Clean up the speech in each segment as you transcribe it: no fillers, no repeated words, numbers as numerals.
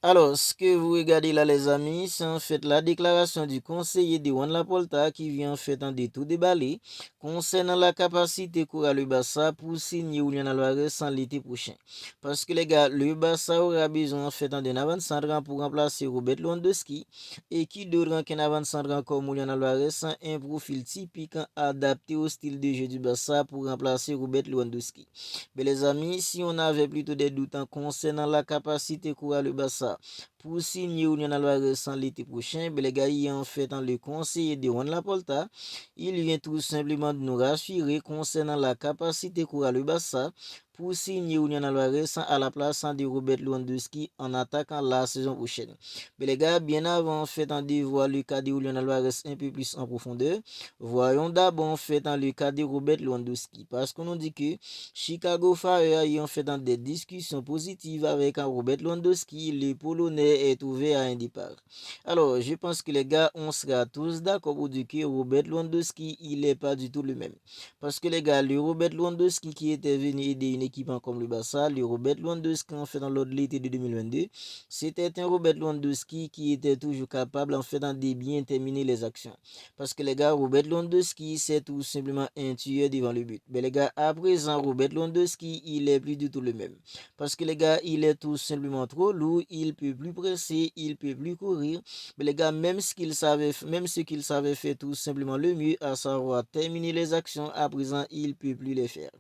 Alors, ce que vous regardez là, les amis, c'est en fait la déclaration du conseiller de Juan Laporta qui vient en fait en détour déballer concernant la capacité qu'aura le Barça pour signer Julian Alvarez en l'été prochain. Parce que les gars, le Barça aura besoin en fait d'un avant-centre pour remplacer Robert Lewandowski et qui d'autre qu'un avant-centre comme Julian Alvarez sans un profil typique adapté au style de jeu du Barça pour remplacer Robert Lewandowski. Mais les amis, si on avait plutôt des doutes concernant la capacité qu'aura le Barça pour signer Julian Alvarez en l'été prochain, les gars, il est en fait le conseiller de Juan Laporta. Il vient tout simplement de nous rassurer concernant la capacité qu'aura le Barça pour signer Julian Alvarez à la place de Robert Lewandowski en attaquant la saison prochaine. Mais les gars, bien avant en fait de voir le cas de Julian Alvarez un peu plus en profondeur, voyons d'abord en fait le cas de Robert Lewandowski. Parce qu'on nous dit que Chicago Fire a en fait des discussions positives avec Robert Lewandowski. Le Polonais est ouvert à un départ. Alors, je pense que les gars, on sera tous d'accord pour dire que Robert Lewandowski, il n'est pas du tout le même. Parce que les gars, le Robert Lewandowski qui était venu aider une équipe comme le Barça, le Robert Lewandowski en fait dans l'autre l'été de 2022, c'était un Robert Lewandowski qui était toujours capable en fait de bien terminer les actions. Parce que les gars, Robert Lewandowski, c'est tout simplement un tueur devant le but. Mais les gars, à présent, Robert Lewandowski, il est plus du tout le même. Parce que les gars, il est tout simplement trop lourd, il peut plus presser, il peut plus courir. Mais les gars, même ce qu'il savait faire tout simplement le mieux, à savoir terminer les actions, à présent, il peut plus les faire.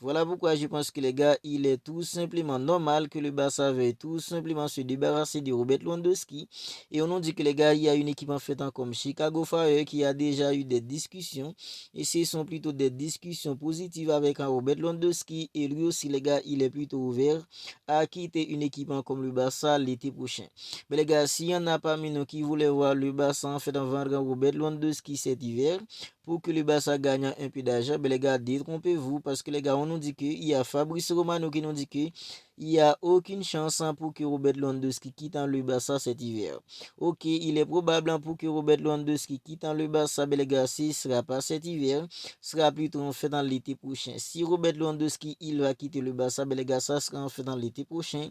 Voilà pourquoi je pense que les gars, il est tout simplement normal que le Barça veuille tout simplement se débarrasser de Robert Lewandowski. Et on nous dit que les gars, il y a une équipe en fait comme Chicago Fire qui a déjà eu des discussions. Et ce sont plutôt des discussions positives avec un Robert Lewandowski. Et lui aussi, les gars, il est plutôt ouvert à quitter une équipe comme le Barça l'été prochain. Mais les gars, s'il y en a parmi nous qui voulaient voir le Barça en fait en vendre Robert Lewandowski cet hiver pour que le Barça gagne un peu d'argent, mais les gars, détrompez-vous parce que les gars, on nous dit qu'il y a Fabrice Romano qui nous dit que il n'y a aucune chance pour que Robert Lewandowski quitte le Barça cet hiver. Ok, il est probable pour que Robert Lewandowski quitte le Barça, mais les gars, ce ne sera pas cet hiver, ce sera plutôt en fait dans l'été prochain. Si Robert Lewandowski il va quitter le Barça, mais les gars, ça sera en fait dans l'été prochain.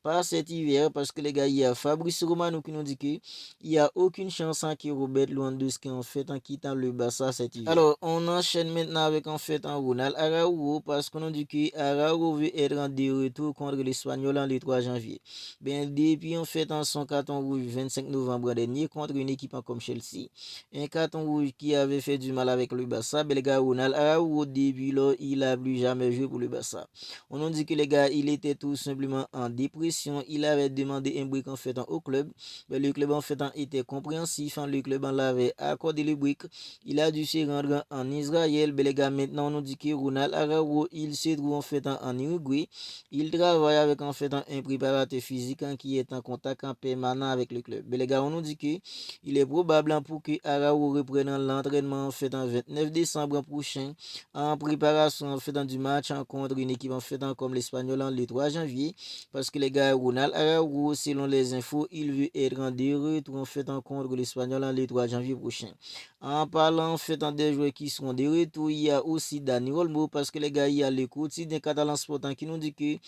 Pas cet hiver, parce que les gars, il y a Fabrice Romano qui nous dit qu'il n'y a aucune chance que Robert Lewandowski en fait en quittant le Barça cet hiver. Alors, on enchaîne maintenant avec en fait un Ronald Araujo, parce qu'on nous dit que Araujo veut être de retour contre l'Espagnol le 3 janvier. Bien, depuis en fait en son carton rouge 25 novembre dernier contre une équipe comme Chelsea, un carton rouge qui avait fait du mal avec le Barça, mais les gars, Ronald Araujo, depuis là, il n'a plus jamais joué pour le Barça. On nous dit que les gars, il était tout simplement en dépression. Il avait demandé un brick en fait au club. Mais le club en fait était compréhensif. Le club en l'avait accordé le brick. Il a dû se rendre en Israël. Mais les gars, maintenant on nous dit que Ronald Araujo, il se trouve en fait en Uruguay. Il travaille avec en fait un préparateur physique qui est en contact en permanent avec le club. Mais les gars, on nous dit que il est probable pour que Araujo reprenne l'entraînement en fait en 29 décembre prochain en préparation en fait du match contre une équipe en fait comme l'Espagnol le 3 janvier. Parce que les gars, Ronald Araujo, selon les infos, il veut être en retour en fait contre l'Espagnol le 3 janvier prochain. En parlant en fait des joueurs qui seront de retour, il y a aussi Dani Olmo parce que les gars, il y a le quotidien catalan sportant qui nous dit que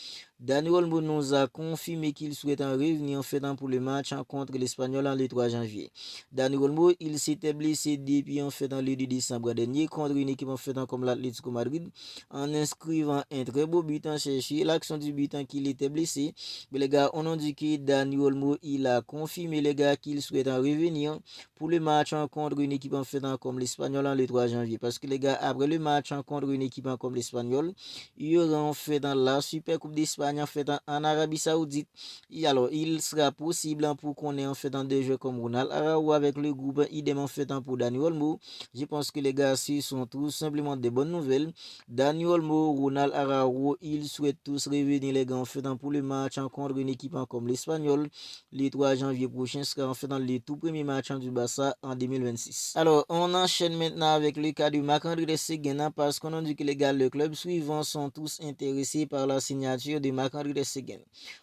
Dani Olmo nous a confirmé qu'il souhaite en revenir en fait pour le match contre l'Espagnol le 3 janvier. Dani Olmo, il s'était blessé depuis en fait le 2 décembre dernier contre une équipe en fait comme l'Atlético Madrid en inscrivant un très beau but en cherché l'action du but qu'il était blessé. Mais les gars, on a dit que Dani Olmo, il a confirmé les gars qu'il souhaite en revenir pour le match contre une équipe en fait comme l'Espagnol le 3 janvier. Parce que les gars, après le match contre une équipe comme l'Espagnol, il y aura en fait dans la Super Coupe d'Espagne en fait en Arabie Saoudite. Et alors, il sera possible pour qu'on ait en fait dans des jeux comme Ronald Araujo avec le groupe, idem en fait pour Dani Olmo. Je pense que les gars, ce sont tout simplement des bonnes nouvelles. Dani Olmo, Ronald Araujo, ils souhaitent tous revenir les gars en fait pour le match contre une équipe comme l'Espagnol le 3 janvier prochain sera en fait dans les tout premiers matchs du Barça en 2026. Alors, on enchaîne maintenant avec le cas du Marc-André Seguin parce qu'on a dit que les gars, le club suivant sont tous intéressés par la signature de Marc-André Ter Stegen.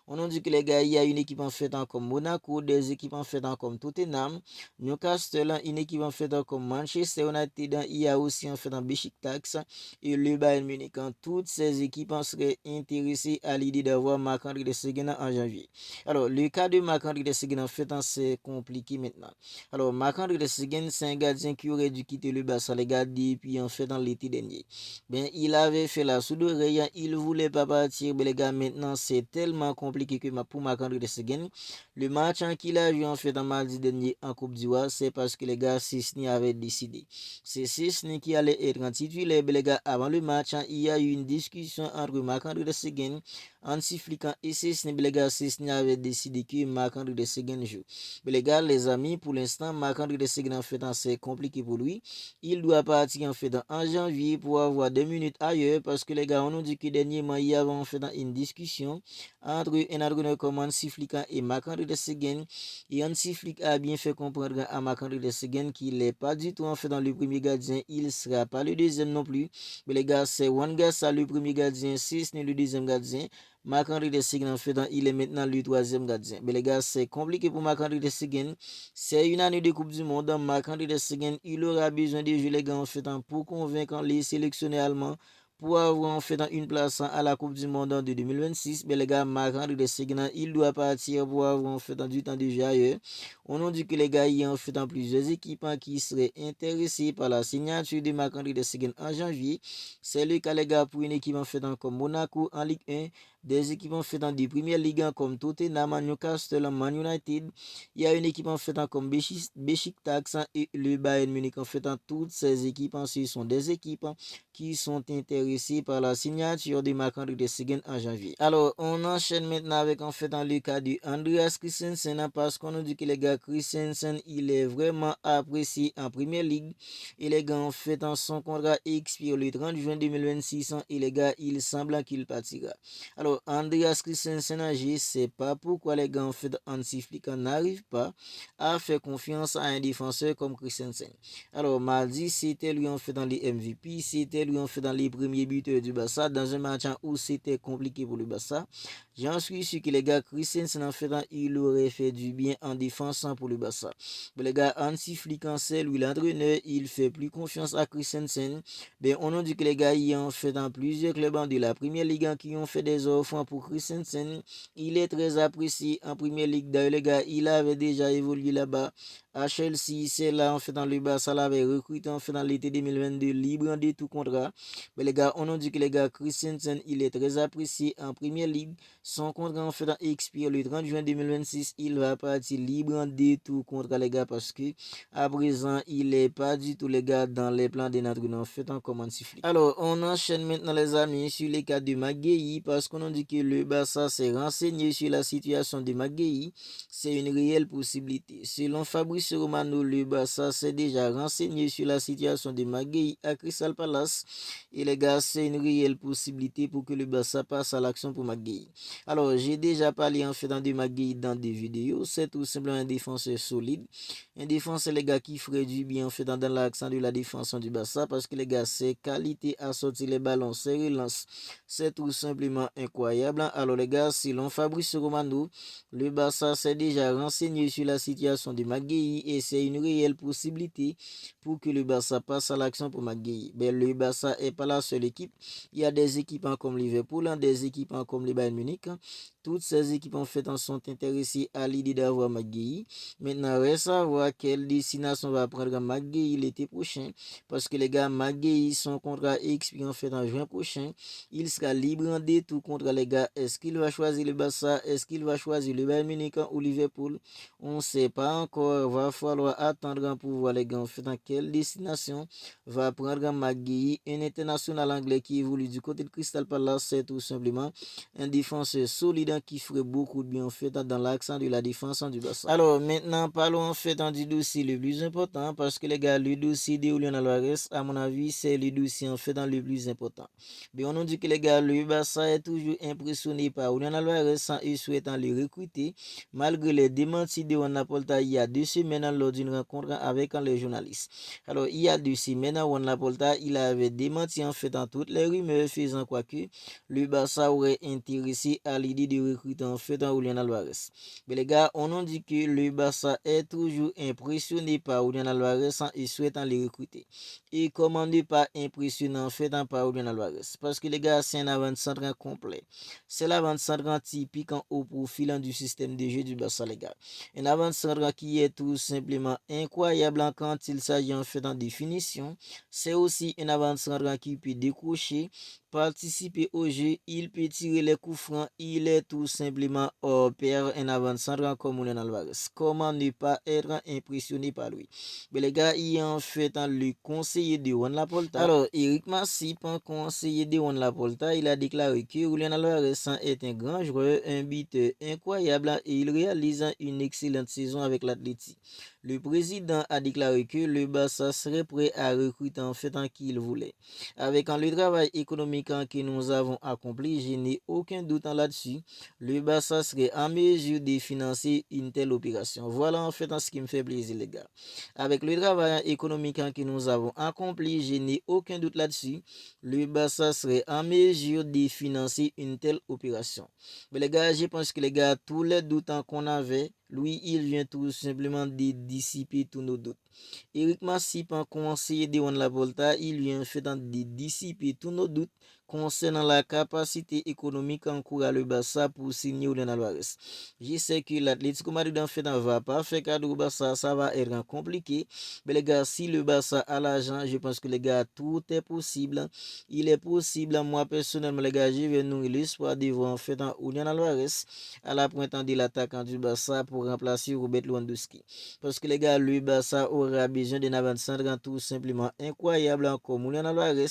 On dit que les gars, il y a une équipe en fait comme Monaco, des équipes en fait comme Tottenham, Newcastle, une équipe en fait comme Manchester United, il y a aussi en fait en Beşiktaş et le Bayern Munich. Toutes ces équipes seraient intéressées à l'idée d'avoir Marc-André Ter Stegen en janvier. Alors, le cas de Marc-André Ter Stegen en fait, c'est compliqué maintenant. Alors, Marc-André Ter Stegen, c'est un gardien qui aurait dû quitter le Barça, les gars, depuis en fait dans l'été dernier. Ben, il avait fait la sourde oreille, il voulait pas partir, mais les gars, maintenant, c'est tellement compliqué que pour Marc-André Ter Stegen. Le match qu'il a joué en fait en mardi dernier en Coupe d'Ivoire, c'est parce que les gars, Szczęsny avait décidé. C'est Szczęsny qui allait être titulaire, mais les gars, avant le match, il y a eu une discussion entre Marc-André Ter Stegen, Hansi Flick et Szczęsny, mais les gars, Szczęsny avait décidé que Marc-André Ter Stegen joue. Mais les gars, les amis, pour l'instant, Marc-André Ter Stegen en fait, c'est compliqué pour lui. Il doit partir en fait en janvier pour avoir 2 minutes ailleurs parce que les gars, on nous dit que dernièrement, il y avait en fait une discussion entre un entraîneur comme Hansi Flick et Marc-André Ter Stegen. Et Hansi Flick a bien fait comprendre à Marc-André Ter Stegen qu'il n'est pas du tout en fait dans le premier gardien. Il ne sera pas le deuxième non plus. Mais les gars, c'est Wangassa le premier gardien, Szczęsny le deuxième gardien. Marc-André Ter Stegen en fait, il est maintenant le troisième gardien. Mais les gars, c'est compliqué pour Marc-André Ter Stegen. C'est une année de Coupe du Monde. Marc-André Ter Stegen, il aura besoin de jouer les gars en fait pour convaincre les sélectionneurs allemands pour avoir en fait une place à la Coupe du Monde de 2026. Mais les gars, Marc-André Ter Stegen, il doit partir pour avoir en fait du temps de jeu ailleurs. On nous dit que les gars, il y a en fait plusieurs équipes qui seraient intéressées par la signature de Marc-André Ter Stegen en janvier. C'est le cas les gars pour une équipe en fait comme Monaco en Ligue 1. Des équipes en fait des premières ligues comme Tottenham, Newcastle, Man United. Il y a une équipe en fait comme Beşiktaş et le Bayern Munich. En fait, toutes ces équipes ce sont des équipes qui sont intéressées par la signature de Marc-André Ter Stegen en janvier. Alors, on enchaîne maintenant avec en fait le cas de Andreas Christensen parce qu'on nous dit que les gars, Christensen, il est vraiment apprécié en première ligue. Et les gars, en fait, son contrat expire le 30 juin 2026 et les gars, il semble qu'il partira. Alors, Andreas Christensen, je ne sais pas pourquoi les gars en fait Hansi Flick n'arrive pas à faire confiance à un défenseur comme Christensen. Alors, mardi, c'était lui en fait dans les MVP, c'était lui en fait dans les premiers buteurs du Barça, dans un match où c'était compliqué pour le Barça. J'en suis sûr que les gars, Christensen en fait, il aurait fait du bien en défense pour le Barça. Mais les gars, Hansi Flick en c'est lui l'entraîneur, il fait plus confiance à Christensen. Ben, on a dit que les gars, il y a en fait dans plusieurs clubs de la première ligue qui ont fait des offres pour Christensen. Il est très apprécié en première ligue. D'ailleurs, les gars, il avait déjà évolué là-bas à Chelsea. C'est là, en fait, dans le Barça, l'avait recruté en fait dans l'été 2022, libre de tout contrat. Mais les gars, on a dit que les gars, Christensen, il est très apprécié en première ligue. Son contrat en fait expire le 30 juin 2026. Il va partir libre de tout contrat, les gars, parce que à présent, il n'est pas du tout, les gars, dans les plans de notre en fait en commande sifflet. Alors, on enchaîne maintenant, les amis, sur les cas de Magueye, parce qu'on a dit que le Barça s'est renseigné sur la situation de Magueye. C'est une réelle possibilité. Selon Fabrice Romano, le Barça s'est déjà renseigné sur la situation de Magueye à Crystal Palace. Et les gars, c'est une réelle possibilité pour que le Barça passe à l'action pour Magueye. Alors, j'ai déjà parlé en fait de Magueye dans des vidéos. C'est tout simplement un défenseur solide. Un défenseur, les gars, qui ferait du bien en fait dans l'accent de la défense du Barça parce que les gars, ses qualités à sortir les ballons, ses relances, c'est tout simplement incroyable. Alors les gars, selon Fabrice Romano, le Barça s'est déjà renseigné sur la situation de Magueye et c'est une réelle possibilité pour que le Barça passe à l'action pour Magueye. Mais le Barça n'est pas la seule équipe. Il y a des équipes comme Liverpool, des équipes comme le Bayern Munich. Toutes ces équipes en fait en sont intéressées à l'idée d'avoir Magueye. Maintenant, reste à voir quelle destination va prendre Magueye l'été prochain. Parce que les gars, Magueye, son contrat expire en fait en juin prochain. Il sera libre de tout contrat, les gars. Est-ce qu'il va choisir le Barça? Est-ce qu'il va choisir le Bayern Munich ou Liverpool? On ne sait pas encore. Va falloir attendre pour voir les gars en fait dans quelle destination va prendre Magueye. Un international anglais qui évolue du côté de Crystal Palace, c'est tout simplement un défenseur solide qui ferait beaucoup de bien en fait dans l'accent de la défense du Barça. Alors maintenant, parlons en fait du dossier le plus important parce que les gars, le dossier de Julián Álvarez, à mon avis, c'est le dossier en fait le plus important. Mais on nous dit que les gars, le Barça est toujours impressionné par Julián Álvarez et souhaitant le recruter malgré les démentis de Juan Laporta il y a 2 semaines lors d'une rencontre avec les journalistes. Alors il y a 2 semaines, Juan Laporta il avait démenti en fait toutes les rumeurs faisant quoi que le Barça aurait intéressé à l'idée de recruter en fait Julián Álvarez. Mais les gars, on nous dit que le Barça est toujours impressionné par Julián Álvarez et souhaitant le recruter. Et comment ne pas impressionner en fait par Julián Álvarez? Parce que les gars, c'est un avant-centre complet. C'est l'avant-centre typique au profil du système de jeu du Barça, les gars. Un avant-centre qui est tout simplement incroyable quand il s'agit en fait en définition. C'est aussi un avant-centre qui peut décrocher, participer au jeu, il peut tirer les coups francs, il est tout simplement hors pair un avant-centre comme Julián Álvarez. Comment ne pas être impressionné par lui? Mais les gars, il est en fait le conseiller de Juan Laporta. Alors, Eric Masip, conseiller de Juan Laporta, il a déclaré que Julián Álvarez est un grand joueur, un buteur incroyable et il réalise une excellente saison avec l'Atleti. Le président a déclaré que le Barça serait prêt à recruter en fait qui il voulait. Avec le travail économique que nous avons accompli, je n'ai aucun doute là-dessus. Le Barça serait en mesure de financer une telle opération. Voilà en fait ce qui me fait plaisir, les gars. Avec le travail économique que nous avons accompli, je n'ai aucun doute là-dessus. Le Barça serait en mesure de financer une telle opération. Mais les gars, je pense que les gars, tous les doutes qu'on avait, lui, il vient tout simplement de dissiper tous nos doutes. Eric Masip, conseiller de Juan Laporta, il vient en fait de dissiper tous nos doutes concernant la capacité économique qu'encourt le Barça pour signer Julián Álvarez. Je sais que l'Atlético Madrid en fait ne va pas faire cadeau au Barça, ça va être compliqué. Mais les gars, si le Barça a l'argent, je pense que les gars, tout est possible. Il est possible, moi personnellement, les gars, je vais nourrir l'espoir de voir en fait Julián Álvarez à la pointe de l'attaquant du Barça pour remplacer Robert Lewandowski. Parce que les gars, le Barça aura besoin d'un avant-centre tout simplement incroyable comme Julián Álvarez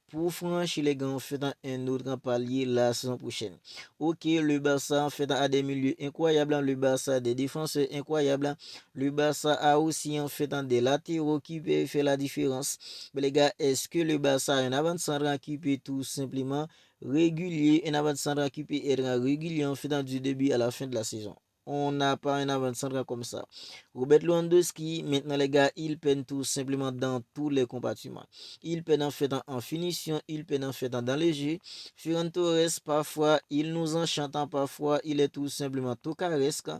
pour franchir les gars en fait un autre palier la saison prochaine. Ok, le Barça en fait a des milieux incroyables, le Barça a des défenseurs incroyables, le Barça a aussi en fait des latéraux qui peuvent faire la différence. Mais les gars, est-ce que le Barça a un avant-centre qui peut tout simplement régulier, un avant-centre qui peut être régulier en fait du début à la fin de la saison? On n'a pas un avant-centre comme ça. Robert Lewandowski, maintenant les gars, il peine tout simplement dans tous les compartiments. Il peine en fait en finition, il peine en fait dans les jeux. Ferran Torres, parfois, il nous enchante, parfois, il est tout simplement tout caresque.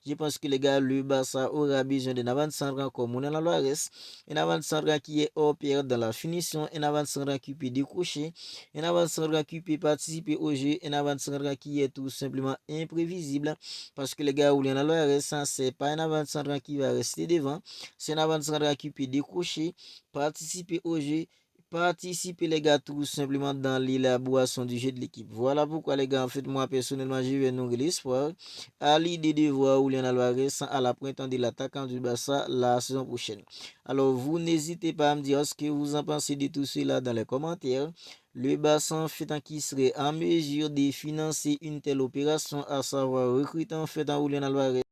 Je pense que les gars, le Barça aura besoin d'un avant-centre comme Julián Álvarez, un avant-centre qui est hors pair dans la finition, un avant-centre qui peut décrocher, un avant-centre qui peut participer au jeu, un avant-centre qui est tout simplement imprévisible. Parce que les gars, Julián Álvarez, c'est pas un avant-centre qui va rester devant, c'est un avant-centre qui peut décrocher, participer au jeu, participer les gars tout simplement dans l'élaboration du jeu de l'équipe. Voilà pourquoi les gars, en fait, moi personnellement, je vais nourrir l'espoir à l'idée de voir Julián Álvarez à la pointe de l'attaquant du Barça la saison prochaine. Alors, vous n'hésitez pas à me dire ce que vous en pensez de tout cela dans les commentaires. Le Barça en fait qui serait en mesure de financer une telle opération, à savoir recruter en fait Julián Álvarez.